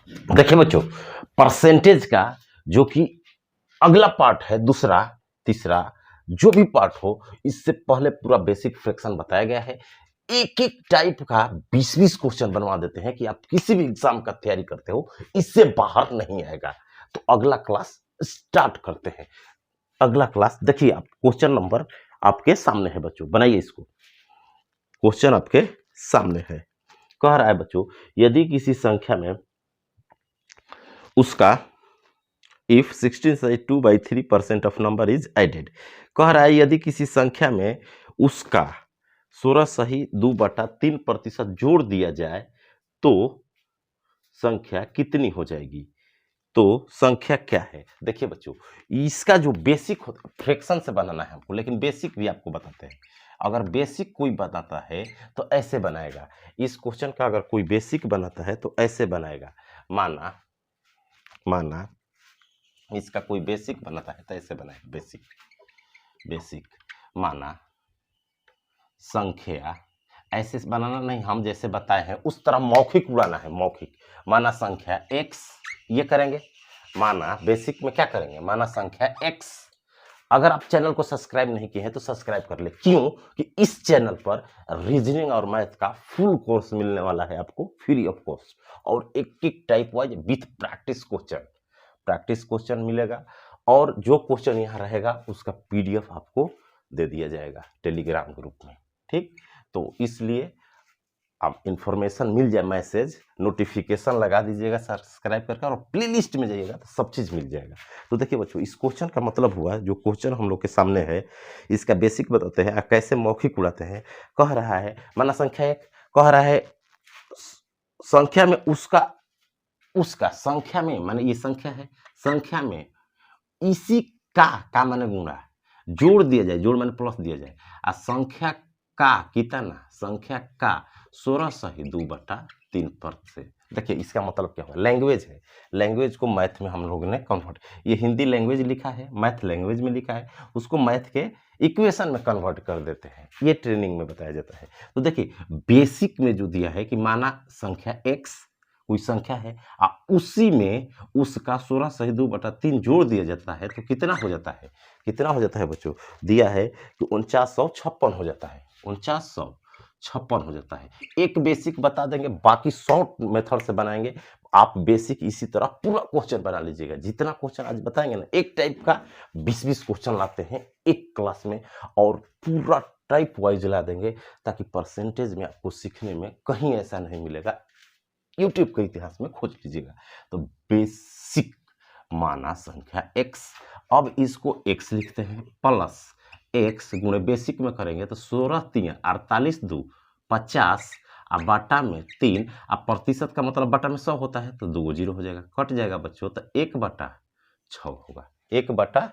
देखिए बच्चों, परसेंटेज का जो कि अगला पार्ट है, दूसरा तीसरा जो भी पार्ट हो, इससे पहले पूरा बेसिक फ्रैक्शन बताया गया है। एक एक टाइप का 20-20 क्वेश्चन बनवा देते हैं कि आप किसी भी एग्जाम का तैयारी करते हो, इससे बाहर नहीं आएगा। तो अगला क्लास स्टार्ट करते हैं। अगला क्लास देखिए, आप क्वेश्चन नंबर आपके सामने है बच्चों, बनाइए इसको। क्वेश्चन आपके सामने है, कह रहा है बच्चों, यदि किसी संख्या में उसका if 16/2/3% of number is added, कह रहा है यदि किसी संख्या में उसका 16/2/3% जोड़ दिया जाए तो संख्या कितनी हो जाएगी। तो संख्या क्या है। देखिए बच्चों, इसका जो बेसिक होता है, फ्रैक्शन से बनाना है हमको, लेकिन बेसिक भी आपको बताते हैं। अगर बेसिक कोई बनाता है तो ऐसे बनाएगा। इस क्वेश्चन का अगर कोई बेसिक बनाता है तो ऐसे बनाएगा। माना माना इसका कोई बेसिक बनाता है तो ऐसे बनाएगा। बेसिक माना संख्या, ऐसे बनाना नहीं, हम जैसे बताए हैं उस तरह मौखिक उड़ाना है। मौखिक माना संख्या x, ये करेंगे। माना बेसिक में क्या करेंगे, माना संख्या x। अगर आप चैनल को सब्सक्राइब नहीं किए हैं तो सब्सक्राइब कर ले, क्यों कि इस चैनल पर रीजनिंग और मैथ का फुल कोर्स मिलने वाला है आपको फ्री ऑफ कॉस्ट, और एक एक type wise with practice question मिलेगा। और जो क्वेश्चन यहाँ रहेगा उसका पीडीएफ आपको दे दिया जाएगा टेलीग्राम ग्रुप में। ठीक, तो इसलिए आप इंफॉर्मेशन मिल जाए, मैसेज नोटिफिकेशन लगा दीजिएगा सब्सक्राइब करके, और प्लेलिस्ट में जाइएगा तो सब चीज़ मिल जाएगा। तो देखिए बच्चों, इस क्वेश्चन का मतलब हुआ, जो क्वेश्चन हम लोग के सामने है इसका बेसिक बताते हैं, कैसे मौखिक उड़ाते हैं। कह रहा है माना संख्या एक, कह रहा है संख्या में उसका संख्या में, माने ये संख्या है, संख्या में इसी का माने गुणा जोड़ दिया जाए, जोड़ माने प्लस दिया जाए, और संख्या का कितना, संख्या का 16/2/3%। देखिए इसका मतलब क्या हुआ, लैंग्वेज है, लैंग्वेज को मैथ में हम लोगों ने कन्वर्ट, ये हिंदी लैंग्वेज लिखा है, मैथ लैंग्वेज में लिखा है, उसको मैथ के इक्वेशन में कन्वर्ट कर देते हैं, ये ट्रेनिंग में बताया जाता है। तो देखिए बेसिक में जो दिया है कि माना संख्या x कोई संख्या है, उसी में उसका 16/2/3 जोड़ दिया जाता है तो कितना हो जाता है, कितना हो जाता है बच्चों, दिया है कि 4956 हो जाता है, 4956 हो जाता है। एक बेसिक बता देंगे, बाकी शॉर्ट मेथड से बनाएंगे। आप बेसिक इसी तरह पूरा क्वेश्चन बना लीजिएगा। जितना क्वेश्चन आज बताएंगे ना, एक टाइप का 20-20 क्वेश्चन लाते हैं एक क्लास में, और पूरा टाइप वाइज ला देंगे, ताकि परसेंटेज में आपको सीखने में कहीं ऐसा नहीं मिलेगा। यूट्यूब के इतिहास में खोज लीजिएगा। तो बेसिक माना संख्या x, अब इसको x लिखते हैं, प्लस x गुणे बेसिक में करेंगे तो 16×3 48×2 50, और बटा में 3, और प्रतिशत का मतलब बटा में 100 होता है, तो 2 जीरो हो जाएगा, कट जाएगा बच्चों, तो 1/6 होगा, 1/6।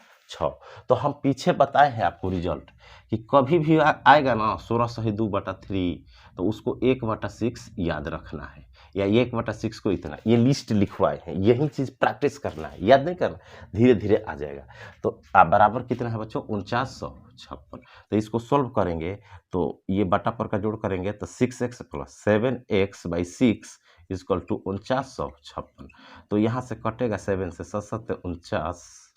तो हम पीछे बताए हैं आपको रिजल्ट कि कभी भी आएगा ना 16/2/3, तो उसको 1/6 याद रखना है, या 1/6 को इतना, ये लिस्ट लिखवाए हैं, यही चीज प्रैक्टिस करना है, याद नहीं करना, धीरे धीरे आ जाएगा। तो बराबर कितना है बच्चों, 4956। तो इसको सोल्व करेंगे तो ये बटा पर का जोड़ करेंगे तो 6x + 7x/6 = 4956। तो यहाँ से कटेगा 7 से, 7 7 49,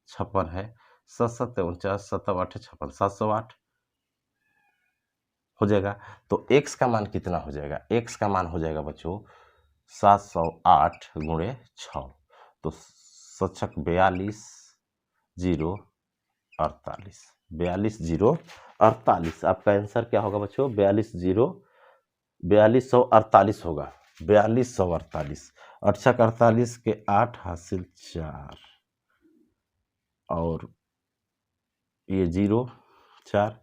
56 है, 7 7 49, 7 8 56, 708 हो जाएगा। तो x का मान कितना हो जाएगा, x का मान हो जाएगा बच्चों 708 × 6, तो 7×6 42 0 48, 42 0 48। आपका आंसर क्या होगा बच्चों, 4248 होगा, 4248। 8×6 48 के 8 हासिल 4, और ये 0 4,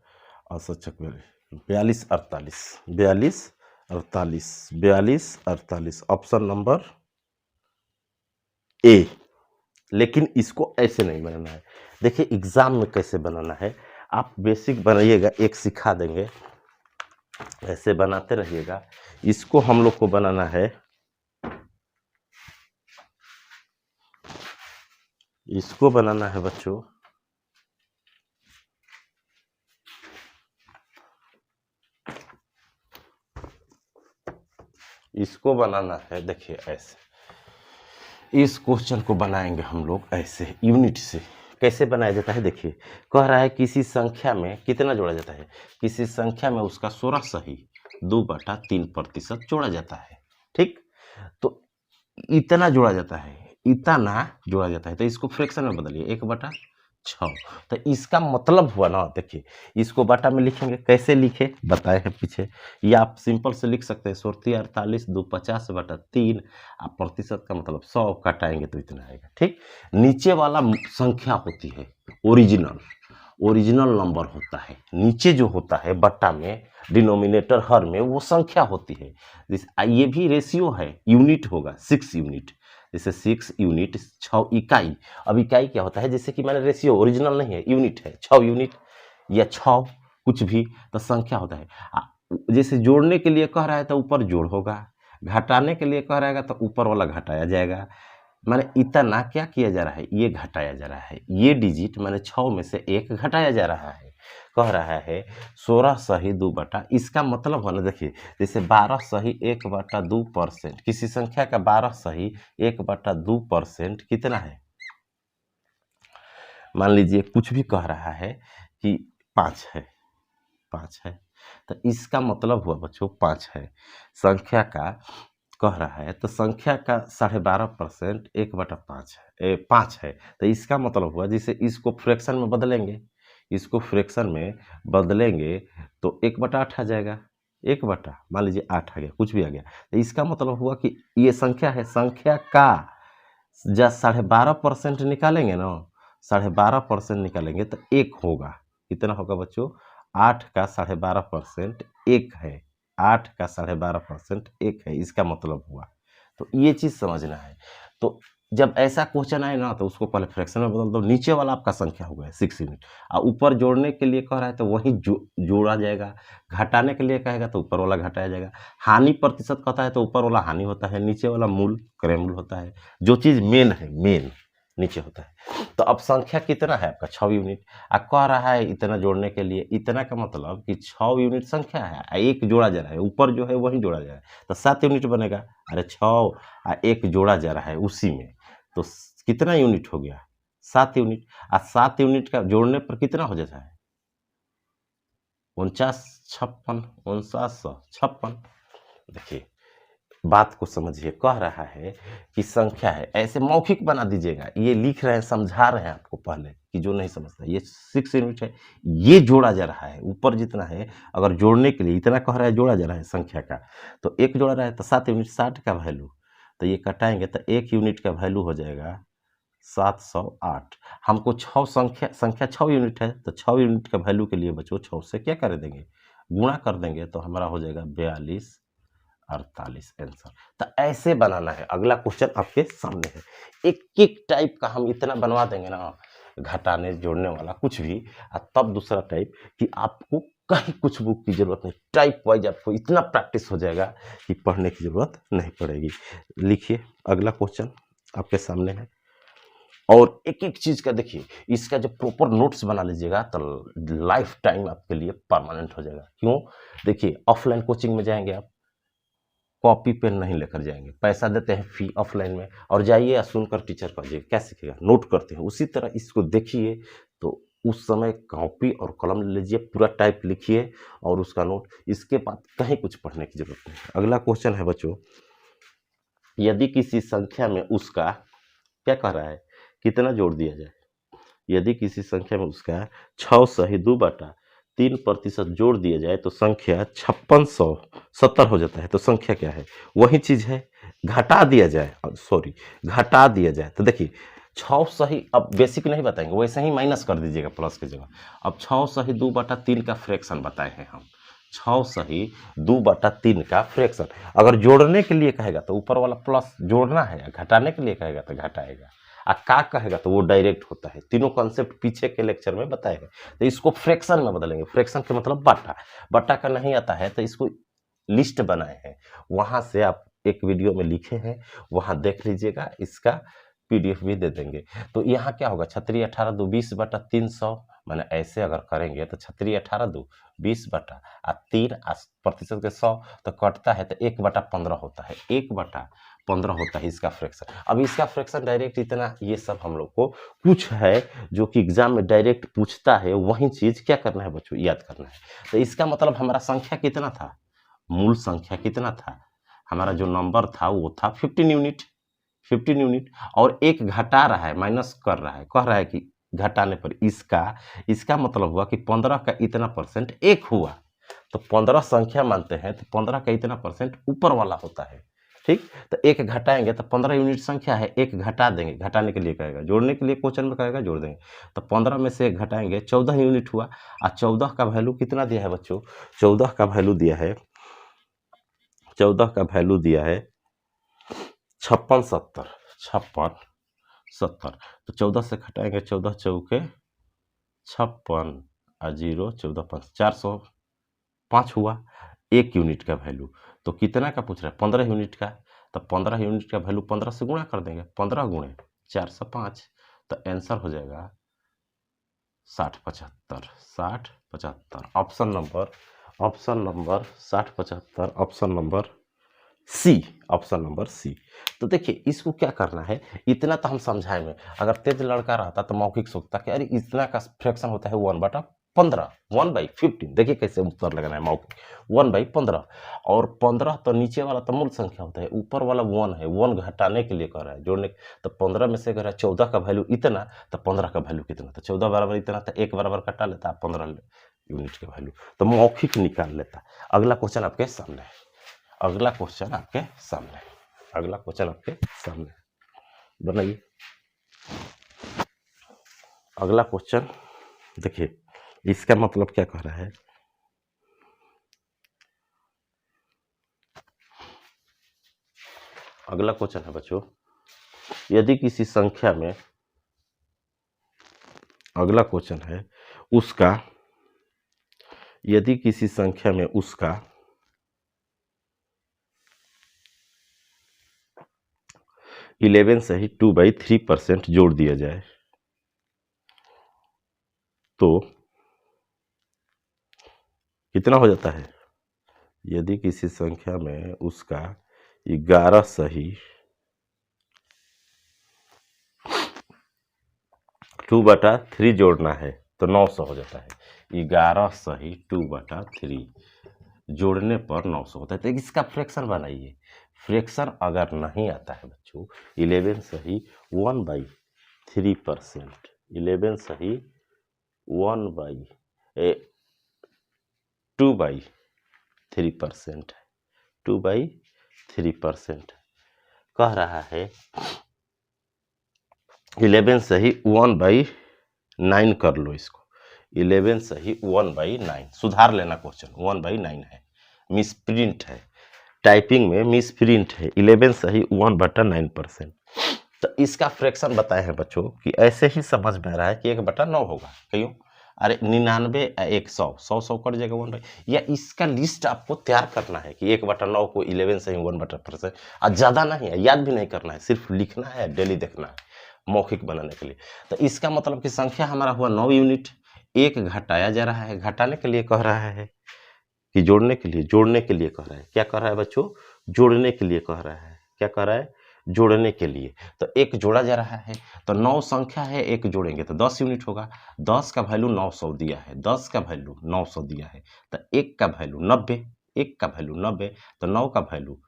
और 7×6 42 48, 42 48, 42 48, ऑप्शन नंबर ए। लेकिन इसको ऐसे नहीं बनाना है। देखिए एग्जाम में कैसे बनाना है, आप बेसिक बनाइएगा, एक सिखा देंगे, ऐसे बनाते रहिएगा। इसको हम लोग को बनाना है, इसको बनाना है बच्चों, इसको बनाना है, देखिए ऐसे इस क्वेश्चन को बनाएंगे हम लोग ऐसे यूनिट से। कैसे बनाया जाता है देखिए, कह रहा है किसी संख्या में कितना जोड़ा जाता है, किसी संख्या में उसका 16 सही 2/3% जोड़ा जाता है। ठीक, तो इतना जोड़ा जाता है, इतना जोड़ा जाता है, तो इसको फ्रैक्शन में बदलिए 1/6। तो इसका मतलब हुआ ना, देखिए इसको बटा में लिखेंगे, कैसे लिखे बताए हैं पीछे, या आप सिंपल से लिख सकते हैं 48 2 50/3, आप प्रतिशत का मतलब 100 काटाएंगे तो इतना आएगा। ठीक, नीचे वाला संख्या होती है ओरिजिनल, ओरिजिनल नंबर होता है, नीचे जो होता है बट्टा में डिनोमिनेटर हर में वो संख्या होती है। ये भी रेशियो है, यूनिट होगा 6 यूनिट, जैसे 6 यूनिट 6 इकाई। अब इकाई क्या होता है, जैसे कि मैंने रेशियो ओरिजिनल नहीं है, यूनिट है 6 यूनिट या 6 कुछ भी, तो संख्या होता है। जैसे जोड़ने के लिए कह रहा है तो ऊपर जोड़ होगा, घटाने के लिए कह रहा है तो ऊपर वाला घटाया जाएगा। माने इतना क्या किया जा रहा है, ये घटाया जा रहा है, ये डिजिट माने 6 में से 1 घटाया जा रहा है। कह रहा है 16 सही 2 इसका मतलब है ना, देखिए जैसे 12 सही 1/2%, किसी संख्या का 12 सही 1/2% कितना है, मान लीजिए कुछ भी कह रहा है कि 5 है, 5 है, तो इसका मतलब हुआ बच्चों 5 है। संख्या का कह रहा है तो संख्या का 12.5% 1/5 है, 5 है, तो इसका मतलब हुआ जैसे इसको फ्रैक्शन में बदलेंगे, इसको फ्रैक्शन में बदलेंगे तो 1/8 आ जाएगा, 1 बटा मान लीजिए 8 आ गया, कुछ भी आ गया, तो इसका मतलब हुआ कि ये संख्या है, संख्या का जब 12.5% निकालेंगे ना, 12.5% निकालेंगे तो 1 होगा। कितना होगा बच्चों, 8 का 12.5% 1 है, 8 का 12.5% 1 है, इसका मतलब हुआ। तो ये चीज़ समझना है। तो जब ऐसा क्वेश्चन आए ना तो उसको पहले फ्रैक्शन में बदल दो, नीचे वाला आपका संख्या हो गया 6 यूनिट, और ऊपर जोड़ने के लिए कह रहा है तो वही जोड़ा जाएगा, घटाने के लिए कहेगा तो ऊपर वाला घटाया जाएगा, हानि प्रतिशत कहता है तो ऊपर वाला हानि होता है, नीचे वाला मूल क्रयमूल होता है, जो चीज़ मेन है मेन नीचे होता है। तो अब संख्या कितना है आपका 6 यूनिट, कह रहा है इतना जोड़ने के लिए, इतना का मतलब कि 6 यूनिट संख्या है, 1 जोड़ा जा रहा है, ऊपर जो है वही जोड़ा जा रहा है, तो 7 यूनिट बनेगा। अरे 6 1 जोड़ा जा रहा है उसी में, तो कितना यूनिट हो गया, 7 यूनिट। 7 यूनिट का जोड़ने पर कितना हो जाता है, 49 56 5956। देखिए बात को समझिए, कह रहा है कि संख्या है, ऐसे मौखिक बना दीजिएगा, ये लिख रहे हैं समझा रहे हैं आपको पहले, कि जो नहीं समझता, ये 6 यूनिट है, ये जोड़ा जा रहा है, ऊपर जितना है अगर जोड़ने के लिए इतना कह रहा है जोड़ा जा रहा है संख्या का, तो 1 जोड़ा रहा है तो 7 यूनिट 60 का वैल्यू, तो ये कटाएंगे तो 1 यूनिट का वैल्यू हो जाएगा 708। हमको 6 संख्या 6 यूनिट है, तो 6 यूनिट का वैल्यू के लिए बच्चों 6 से क्या कर देंगे, गुणा कर देंगे, तो हमारा हो जाएगा 42 48 आंसर। तो ऐसे बनाना है। अगला क्वेश्चन आपके सामने है, एक एक टाइप का हम इतना बनवा देंगे ना, घटाने जोड़ने वाला कुछ भी, और तब दूसरा टाइप कि आपको कहीं कुछ बुक की जरूरत नहीं, टाइप वाइज आपको इतना प्रैक्टिस हो जाएगा कि पढ़ने की जरूरत नहीं पड़ेगी। लिखिए अगला क्वेश्चन आपके सामने है, और एक एक चीज का देखिए, इसका जब प्रॉपर नोट्स बना लीजिएगा तो लाइफ टाइम आपके लिए परमानेंट हो जाएगा। क्यों, देखिए ऑफलाइन कोचिंग में जाएंगे आप, कॉपी पेन नहीं लेकर जाएंगे, पैसा देते हैं फी ऑफलाइन में, और जाइए या सुनकर टीचर पढ़िए, क्या सीखेगा, नोट करते हैं, उसी तरह इसको देखिए, तो उस समय कॉपी और कलम ले लीजिए, पूरा टाइप लिखिए और उसका नोट, इसके बाद कहीं कुछ पढ़ने की जरूरत नहीं है। अगला क्वेश्चन है बच्चों, यदि किसी संख्या में उसका क्या कह रहा है, कितना जोड़ दिया जाए, यदि किसी संख्या में उसका 6 सही 2/3% जोड़ दिया जाए तो संख्या 5670 हो जाता है, तो संख्या क्या है, वही चीज है, घटा दिया जाए, सॉरी घटा दिया जाए, तो देखिए 6 सही, अब बेसिक नहीं बताएंगे, वैसे ही माइनस कर दीजिएगा प्लस की जगह। अब 6 सही 2/3 का फ्रैक्शन बताए हैं हम, 6 सही 2/3 का फ्रैक्शन, अगर जोड़ने के लिए कहेगा तो ऊपर वाला प्लस जोड़ना है, घटाने के लिए कहेगा तो घटाएगा, का कहेगा तो वो डायरेक्ट होता है। तीनों कॉन्सेप्ट पीछे के लेक्चर में बताएगा, तो इसको फ्रैक्शन में बदलेंगे, फ्रैक्शन के मतलब बटा, बटा का नहीं आता है तो इसको लिस्ट बनाए हैं, वहां से आप एक वीडियो में लिखे हैं, वहां देख लीजिएगा, इसका पीडीएफ भी दे देंगे। तो यहाँ क्या होगा, 36 18 2 20/300, मैंने ऐसे अगर करेंगे तो 36 18 2 20/3 प्रतिशत के 100, तो कटता है तो 1/15 होता है, 1/15 15 होता है इसका फ्रैक्शन। अब इसका फ्रैक्शन डायरेक्ट इतना, ये सब हम लोग को कुछ है जो कि एग्जाम में डायरेक्ट पूछता है, वही चीज क्या करना है बच्चों, याद करना है। तो इसका मतलब हमारा संख्या कितना था, मूल संख्या कितना था, हमारा जो नंबर था वो था 15 यूनिट, 15 यूनिट। और एक घटा रहा है, माइनस कर रहा है, कह रहा है कि घटाने पर इसका मतलब हुआ कि 15 का इतना परसेंट एक हुआ। तो 15 संख्या मानते हैं तो 15 का इतना परसेंट ऊपर वाला होता है, ठीक। तो एक घटाएंगे तो 15 यूनिट संख्या है, एक घटा देंगे, घटाने के लिए कहेगा, जोड़ने के लिए क्वेश्चन में कहेगा जोड़ देंगे। तो 15 में से एक घटाएंगे, 14 यूनिट हुआ। और 14 का वैल्यू कितना दिया है बच्चों, 14 का वैल्यू दिया है, 14 का वैल्यू दिया है 56 70, 56 70। तो 14 से घटाएंगे, 14 चौके 56 और 0 14 5 405 हुआ, 1 यूनिट का वैल्यू। तो कितना का पूछ रहा है, 15 यूनिट का। तो 15 यूनिट का वैल्यू 15 से गुणा कर देंगे, 15 गुणे 405। तो आंसर हो जाएगा 60 75, 60 75। Option number 60 75, option number C, option number C. तो देखिए इसको क्या करना है, इतना तो हम समझाएंगे। अगर तेज लड़का रहता तो मौखिक सोचता कि अरे इतना का फ्रैक्शन होता है 1/15, 1/15। देखिए कैसे उत्तर लगाना है मौखिक, 1/15। और 15 तो नीचे वाला तो मूल संख्या होता है, ऊपर वाला 1 है, 1 घटाने के लिए कह रहा है, जोड़ने। तो 15 में से अगर 14 का वैल्यू इतना, तो 15 का वैल्यू कितना, तो 14 बराबर इतना, तो 1 बराबर कटा लेता 15 यूनिट के वैल्यू, तो मौखिक निकाल लेता। अगला क्वेश्चन आपके सामने है, अगला क्वेश्चन आपके सामने, अगला क्वेश्चन आपके सामने बनाइए। अगला क्वेश्चन देखिए, इसका मतलब क्या कह रहा है, अगला क्वेश्चन है बच्चों, यदि किसी संख्या में, अगला क्वेश्चन है उसका, यदि किसी संख्या में उसका 11 से ही 2/3% जोड़ दिया जाए तो कितना हो जाता है। यदि किसी संख्या में उसका 11 सही 2/3 जोड़ना है तो 900 हो जाता है। 11 सही 2/3 जोड़ने पर 900 होता है। तो इसका फ्रैक्शन बनाइए। फ्रैक्शन अगर नहीं आता है बच्चों, 11 सही 1/3%, 11 सही 2/3% है, 2/3% कह रहा है। 11 सही 1/9 कर लो इसको, 11 सही 1/9 सुधार लेना, क्वेश्चन 1/9 है, मिसप्रिंट है, टाइपिंग में मिसप्रिंट है। 11 सही 1/9%। तो इसका फ्रैक्शन बताए हैं बच्चों कि ऐसे ही समझ में आ रहा है कि 1/9 होगा, क्यों, अरे 99 100 100 कट जाएगा 1/, या इसका लिस्ट आपको तैयार करना है कि 1/9 को 11 सही 1/%, और ज़्यादा नहीं है, याद भी नहीं करना है, सिर्फ लिखना है, डेली देखना है मौखिक बनाने के लिए। तो इसका मतलब कि संख्या हमारा हुआ 9 यूनिट, एक घटाया जा रहा है, घटाने के लिए कह रहा है कि जोड़ने के लिए, जोड़ने के लिए कह रहा है, क्या कह रहा है बच्चों, जोड़ने के लिए कह रहा है, क्या कह रहा है, जोड़ने के लिए। तो एक जोड़ा जा रहा है, तो 9 संख्या है, एक जोड़ेंगे तो 10 यूनिट होगा। 10 का वैल्यू 900 दिया है, 10 का वैल्यू 900 दिया है, तो 1 का वैल्यू 90, 1 का वैल्यू 90, तो 9 का वैल्यू,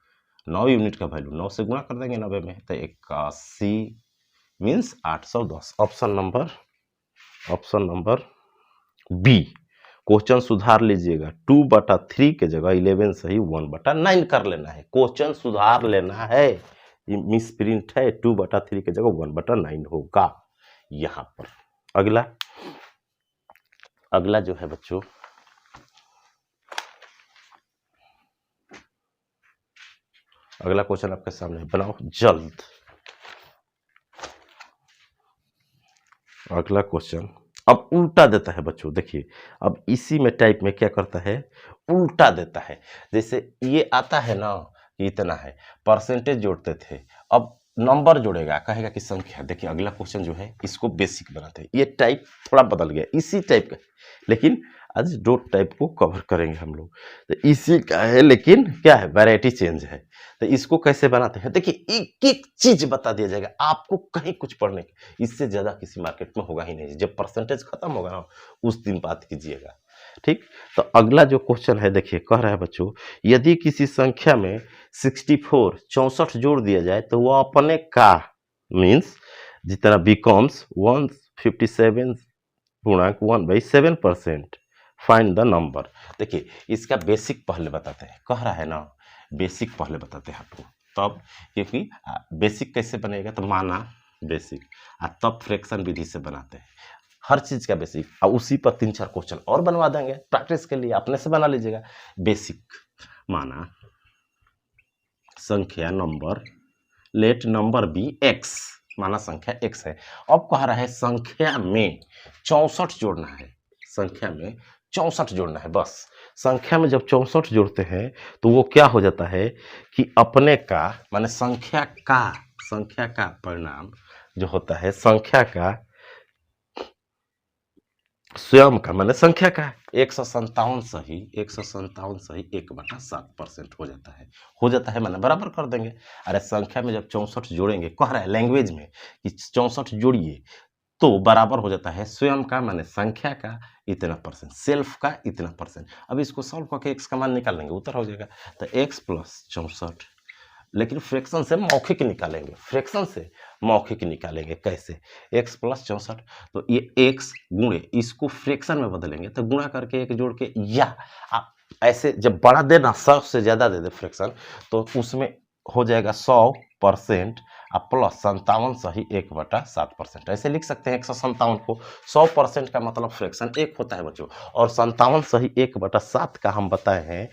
9 यूनिट का वैल्यू 9 से गुणा कर देंगे 90 में, तो 81 means 810। Option number B. Question सुधार लीजिएगा, 2/3 के जगह 11 सही 1/9 कर लेना है, क्वेश्चन सुधार लेना है, मिसप्रिंट है, 2/3 के जगह 1/9 होगा यहां पर। अगला जो है बच्चों, अगला क्वेश्चन आपके सामने, बनाओ जल्द। अगला क्वेश्चन अब उल्टा देता है बच्चों, देखिए अब इसी में टाइप में क्या करता है, उल्टा देता है। जैसे ये आता है ना कि इतना है, परसेंटेज जोड़ते थे, अब नंबर जोड़ेगा, कहेगा कि संख्या। देखिए अगला क्वेश्चन जो है इसको बेसिक बनाते हैं, ये टाइप थोड़ा बदल गया, इसी टाइप का, लेकिन आज दो टाइप को कवर करेंगे हम लोग। तो इसी का है, लेकिन क्या है, वैरायटी चेंज है। तो इसको कैसे बनाते हैं, देखिए एक एक चीज बता दिया जाएगा आपको, कहीं कुछ पढ़ने की इससे ज्यादा किसी मार्केट में होगा ही नहीं। जब परसेंटेज खत्म होगा ना, उस दिन बात कीजिएगा। ठीक, तो अगला जो क्वेश्चन है देखिए, कह रहा है बच्चों, यदि किसी संख्या में 64 64 जोड़ दिया जाए तो वह अपने का मीन्स जितना बिकम्स 157 गुणक 1/7%। Find the number. देखिए इसका बेसिक पहले बताते हैं, कह रहा है ना बेसिक पहले बताते हैं आपको, तब क्योंकि बेसिक कैसे बनेगा, तो माना बेसिक तब फ्रैक्शन विधि से बनाते हैं हर चीज का बेसिक, और उसी पर 3-4 क्वेश्चन और बनवा देंगे प्रैक्टिस के लिए, अपने से बना लीजिएगा। बेसिक माना संख्या number, let number be X, माना संख्या एक्स है। अब कह रहा है संख्या में 64 जोड़ना है, संख्या में 64 जोड़ना है बस। संख्या में जब 64 जोड़ते हैं तो वो क्या हो जाता है कि अपने का माने संख्या का परिणाम जो होता है, संख्या का स्वयं का माने संख्या का 157 सही 1/7% हो जाता है माने बराबर कर देंगे। अरे संख्या में जब 64 जोड़ेंगे, कह रहा है लैंग्वेज में कि 64 जोड़िए तो बराबर हो जाता है स्वयं का माने संख्या का इतना परसेंट, सेल्फ का इतना परसेंट। अब इसको सॉल्व करके एक्स का मान निकाल लेंगे, उत्तर हो जाएगा। तो x प्लस 64, लेकिन फ्रैक्शन से मौखिक निकालेंगे, फ्रैक्शन से मौखिक निकालेंगे कैसे, x प्लस 64, तो ये x गुणे इसको फ्रैक्शन में बदलेंगे, तो गुणा करके एक जोड़ के, या आप ऐसे जब बड़ा देना 100 से ज्यादा दे दे फ्रैक्शन, तो उसमें हो जाएगा 100% प्लस 57 सही 1/7%। ऐसे लिख सकते हैं 157 को, 100% का मतलब फ्रैक्शन 1 होता है बच्चों, और 57 सही 1/7 का हम बताए हैं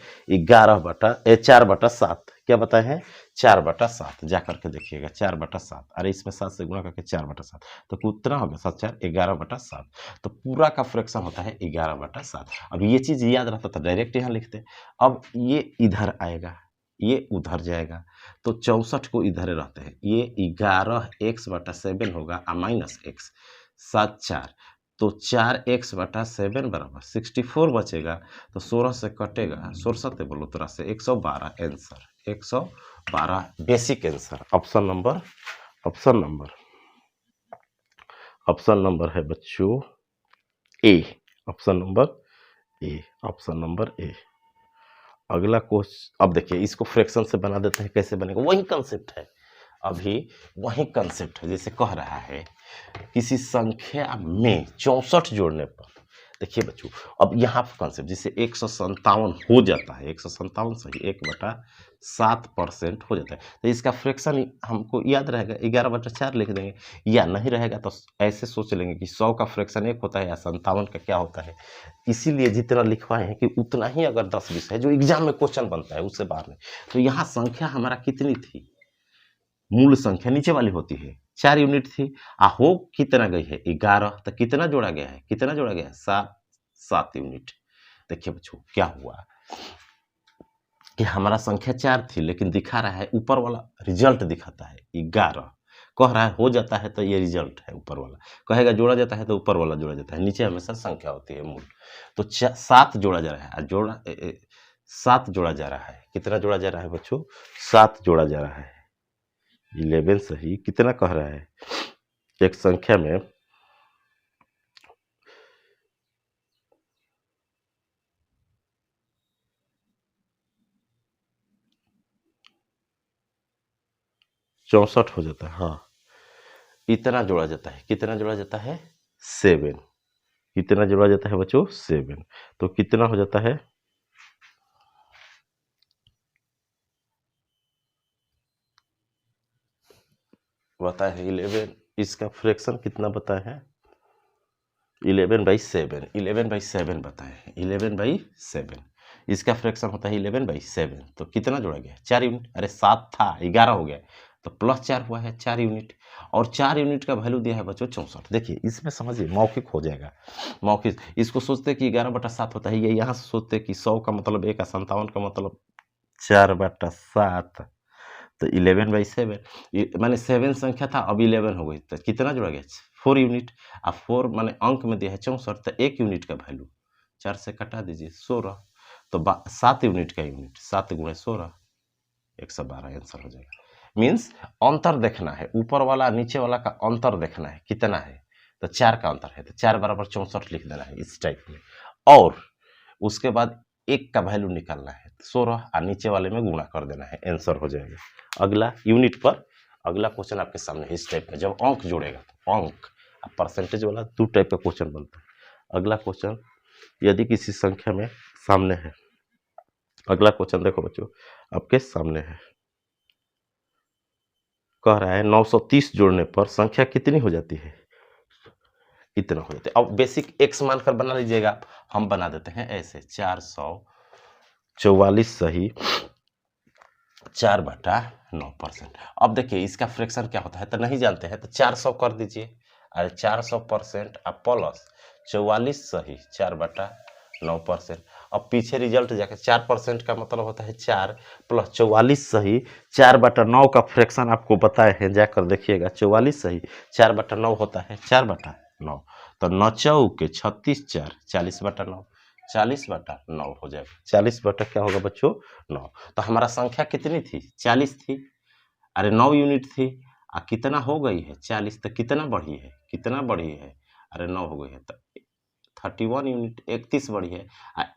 4/7। क्या बताए हैं, 4/7। जा करके देखिएगा 4/7, अरे इसमें 7 से गुणा करके 4/7, तो कितना हो गया 7 4 11/7। तो पूरा का फ्रैक्शन होता है 11/7। अब ये चीज याद रहता तो डायरेक्ट यहाँ लिखते। अब ये इधर आएगा, ये उधर जाएगा, तो 64 को इधर रहते हैं, ये 11x/7 होगा माइनस x 7 4, तो 4x/7 बराबर 64 बचेगा, तो 16 से कटेगा, 16 से बोलो तरह से 112 answer, 112 basic answer. Option number है बच्चों ए, ऑप्शन नंबर ए। अगला क्वेश्चन, अब देखिए इसको फ्रैक्शन से बना देते हैं, कैसे बनेगा, वही कंसेप्ट है, अभी वही कंसेप्ट है। जैसे कह रहा है किसी संख्या में 64 जोड़ने पर, देखिए बच्चों अब यहाँ पर कंसेप्ट, जैसे 157 हो जाता है, 157 सही 1/7% हो जाता है, तो इसका फ्रैक्शन हमको याद रहेगा 11/4 लिख देंगे, या नहीं रहेगा तो ऐसे सोच लेंगे कि 100 का फ्रैक्शन 1 होता है या 57 का क्या होता है। इसीलिए जितना लिखवाए हैं कि उतना ही अगर 10 विषय जो एग्जाम में क्वेश्चन बनता है उससे बाहर नहीं। तो यहाँ संख्या हमारा कितनी थी, मूल संख्या नीचे वाली होती है 4 यूनिट थी, हो कितना गई है 11, तो कितना जोड़ा गया है 7 यूनिट। देखिए बच्चों क्या हुआ कि हमारा संख्या 4 थी, लेकिन दिखा रहा है ऊपर वाला रिजल्ट दिखाता है 11, कह रहा है हो जाता है तो ये रिजल्ट है, ऊपर वाला कहेगा जोड़ा जाता है तो ऊपर वाला जोड़ा जाता है, नीचे हमेशा संख्या होती है मूल। तो 7 जोड़ा जा रहा है, 7 जोड़ा जा रहा है, कितना जोड़ा जा रहा है बच्चों, 7 जोड़ा जा रहा है। 11 सही कितना कह रहा है, एक संख्या में चौसठ हो जाता है, हाँ इतना जोड़ा जाता है, कितना जोड़ा जाता है 7, कितना जोड़ा जाता है बच्चों 7, तो कितना हो जाता है, बताया है 11, इसका फ्रैक्शन कितना बताया है 11/7, 11/7 बताए हैं, 11/7 इसका फ्रैक्शन होता है 11/7, तो कितना जोड़ा गया 4 यूनिट, अरे 7 था 11 हो गया, तो प्लस 4 हुआ है 4 यूनिट, और 4 यूनिट का वैल्यू दिया है बच्चों 64। देखिए इसमें समझिए मौखिक हो जाएगा, मौखिक इसको सोचते कि 11/7 होता है, ये यहाँ से सोचते कि 100 का मतलब 1 का 57 का मतलब 4/7, तो 11/7 माने 7 संख्या था, अब 11 हो गई, तो कितना जोड़ा गया 4 यूनिट, अब 4 माने अंक में दिया है 64, तो 1 यूनिट का वैल्यू 4 से कटा दीजिए 16, तो 7 यूनिट का यूनिट 7 गुणे 16 112 आंसर हो जाएगा। मीन्स अंतर देखना है, ऊपर वाला नीचे वाला का अंतर देखना है कितना है, तो 4 का अंतर है, तो 4 बराबर 64 लिख देना है इस टाइप में, और उसके बाद 1 का वैल्यू निकालना है 16 और नीचे वाले में गुणा कर देना है, आंसर हो जाएगा। अगला यूनिट पर अगला क्वेश्चन आपके सामने इस टाइप का, जब अंक जोड़ेगा तो अंक परसेंटेज वाला 2 टाइप का क्वेश्चन बनता है। अगला क्वेश्चन यदि किसी संख्या में सामने है, अगला क्वेश्चन देखो बच्चों आपके सामने है, कह रहा है 930 जोड़ने पर संख्या कितनी हो जाती है, कितना हो जाता है। अब बेसिक एक्स मानकर बना लीजिएगा, हम बना देते हैं ऐसे 444 सही 4/9%। अब देखिए इसका फ्रैक्शन क्या होता है तो नहीं जानते हैं, तो 400 कर दीजिए, अरे 400% अब प्लस 44 सही 4/9%। अब पीछे रिजल्ट जाके 4% का मतलब होता है 4 प्लस 44 सही 4/9 का फ्रैक्शन आपको बताए हैं, जाकर देखिएगा 44 सही 4/9 होता है 4/9, तो 9 चौके 36 4 40/9 40/9 हो जाएगा। 40 क्या होगा बच्चों 9, तो हमारा संख्या कितनी थी 40 थी, अरे 9 यूनिट थी, कितना हो गई है 40, तो कितना बढ़ी है, कितना बढ़ी है, अरे 9 हो गई है, तो 31 यूनिट 31 बढ़ी है,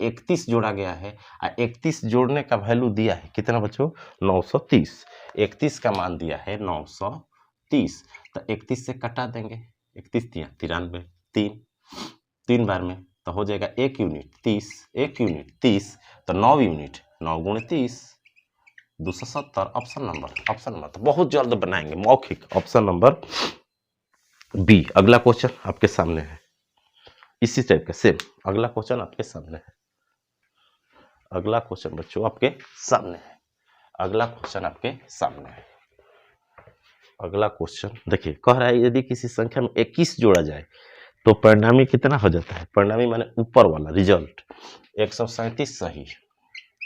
31 जोड़ा गया है, 31 जोड़ने का वैल्यू दिया है कितना बच्चों 930, 31 का मान दिया है 930, तो 31 से कटा देंगे, 31 दिया 93 3 बार में, तो हो जाएगा 1 यूनिट 30 1 यूनिट 30, तो 9 यूनिट 9 गुणे 30 270। ऑप्शन नंबर तो बहुत जल्द बनाएंगे, मौखिक ऑप्शन नंबर बी। अगला क्वेश्चन आपके सामने है इसी टाइप का सेम, अगला क्वेश्चन आपके सामने है, अगला क्वेश्चन बच्चों आपके सामने है, अगला क्वेश्चन आपके सामने है। अगला क्वेश्चन देखिए कह रहा है यदि किसी संख्या में 21 जोड़ा जाए तो परिणामी कितना हो जाता है, परिणामी माने ऊपर वाला रिजल्ट 137 सही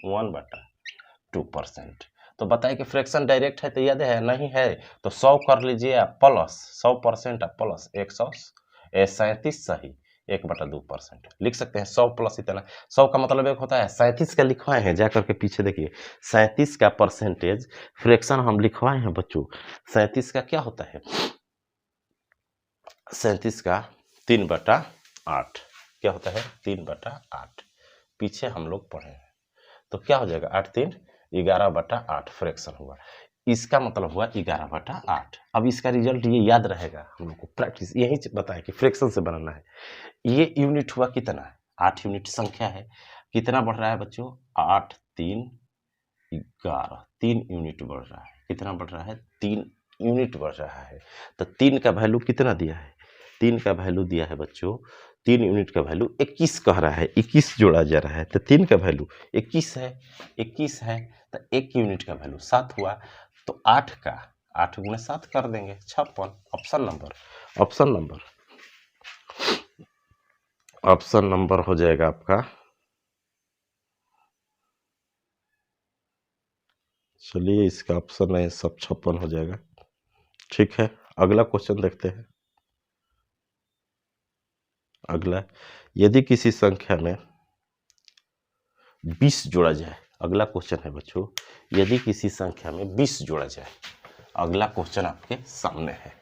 1/2%। तो बताइए कि फ्रैक्शन डायरेक्ट है तो याद है, नहीं है तो 100 कर लीजिए आप प्लस 100% आप प्लस 137 सही 1/2% लिख सकते हैं। 100 प्लस इतना, 100 का मतलब एक होता है 37 का लिखवाए हैं, जाकर के पीछे देखिए 37 का परसेंटेज फ्रैक्शन हम लिखवाए हैं बच्चों। 37 का क्या होता है, 37 का 3/8 क्या होता है 3/8, पीछे हम लोग पढ़े हैं, तो क्या हो जाएगा 8 3 11/8 फ्रैक्शन हुआ, इसका मतलब हुआ 11/8। अब इसका रिजल्ट ये याद रहेगा हम लोग को, प्रैक्टिस यही बताए कि फ्रैक्शन से बनाना है। ये यूनिट हुआ कितना है 8 यूनिट संख्या है, कितना बढ़ रहा है बच्चों 8 3 11 3 यूनिट बढ़ रहा है, कितना बढ़ रहा है 3 यूनिट बढ़ रहा है, तो 3 का वैल्यू कितना दिया है, 3 का वैल्यू दिया है बच्चों 3 यूनिट का वैल्यू 21 कह रहा है, 21 जोड़ा जा रहा है, तो 3 का वैल्यू 21 है, 21 है, तो 1 यूनिट का वैल्यू 7 हुआ, तो 8 का 8 गुणे 7 कर देंगे 56। ऑप्शन नंबर हो जाएगा आपका, चलिए इसका ऑप्शन है सब 56 हो जाएगा, ठीक है। अगला क्वेश्चन देखते हैं। अगला यदि किसी संख्या में 20 जोड़ा जाए, अगला क्वेश्चन है बच्चों यदि किसी संख्या में 20 जोड़ा जाए, अगला क्वेश्चन आपके सामने है।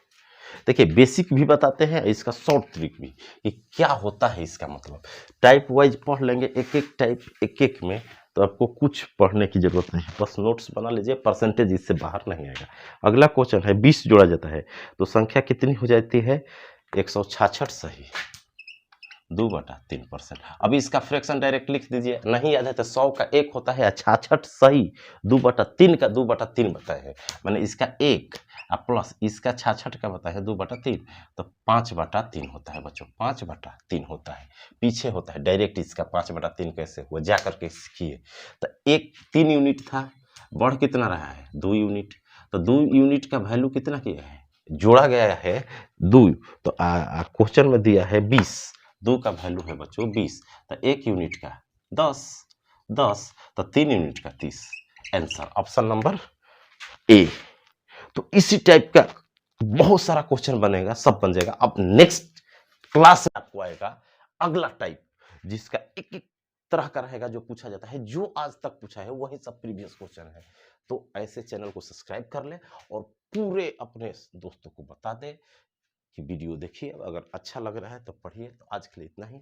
देखिए बेसिक भी बताते हैं, इसका शॉर्ट ट्रिक भी कि क्या होता है, इसका मतलब टाइप वाइज पढ़ लेंगे, एक एक टाइप एक एक में, तो आपको कुछ पढ़ने की जरूरत नहीं, बस नोट्स बना लीजिए, परसेंटेज इससे बाहर नहीं आएगा। अगला क्वेश्चन है 20 जोड़ा जाता है तो संख्या कितनी हो जाती है 166 सही 2/3%। अभी इसका फ्रैक्शन डायरेक्ट लिख दीजिए, नहीं याद है तो 100 का 1 होता है 66 सही 2/3 का 2/3 बताए हैं, मैंने इसका 1 प्लस इसका 66 का बताया है 2/3, तो 5/3 होता है बच्चों, 5/3 होता है, पीछे होता है डायरेक्ट इसका 5/3 कैसे हुआ जा करके सीखिए। तो 3 यूनिट था, बढ़ कितना रहा है 2 यूनिट, तो 2 यूनिट का वैल्यू कितना किया है, जोड़ा गया है 2, तो क्वेश्चन में दिया है 20, 2 का वैल्यू है बच्चों 20, तो 1 यूनिट का 10, तो 3 यूनिट का 30, आंसर ऑप्शन नंबर ए। तो इसी टाइप का बहुत सारा क्वेश्चन बनेगा, सब बन जाएगा। अब नेक्स्ट क्लास में आपको आएगा अगला टाइप, जिसका एक-एक तरह का रहेगा जो पूछा जाता है, जो आज तक पूछा है वही सब प्रीवियस क्वेश्चन है। तो ऐसे चैनल को सब्सक्राइब कर लें और पूरे अपने दोस्तों को बता दें कि वीडियो देखिए, अगर अच्छा लग रहा है तो पढ़िए। तो आज के लिए इतना ही।